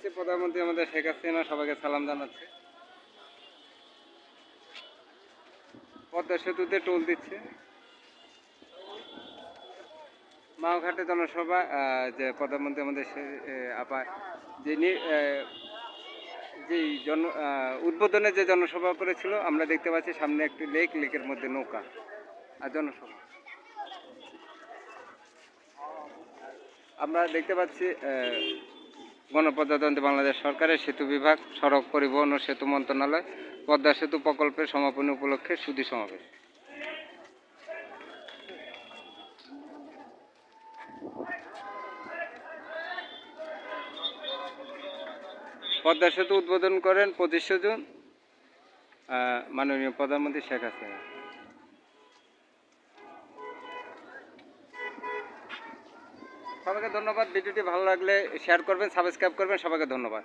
পাচ্ছি প্রধানমন্ত্রী আমাদের শেখ হাসিনা সবাইকে সালাম জানাচ্ছে। পদ্মা সেতুতে টোল দিচ্ছে। মাওঘাটে জনসভা, যে প্রধানমন্ত্রী আমাদের আপা যিনি যেই উদ্বোধনে যে জনসভা করেছিল, আমরা দেখতে পাচ্ছি সামনে একটি লেকের মধ্যে নৌকা আর জনসভা। আমরা দেখতে পাচ্ছি গণপ্রজাতন্ত্রী বাংলাদেশ সরকারের সেতু বিভাগ, সড়ক পরিবহন ও সেতু মন্ত্রণালয় পদ্মা সেতু প্রকল্পের সমাপনী উপলক্ষে সুধী সমাবেশ। পদ্মা সেতু উদ্বোধন করেন 25শে জুন মাননীয় প্রধানমন্ত্রী শেখ হাসিনা। সবাইকে ধন্যবাদ। ভিডিওটি ভালো লাগলে শেয়ার করবেন, সাবস্ক্রাইব করবেন। সবাইকে ধন্যবাদ।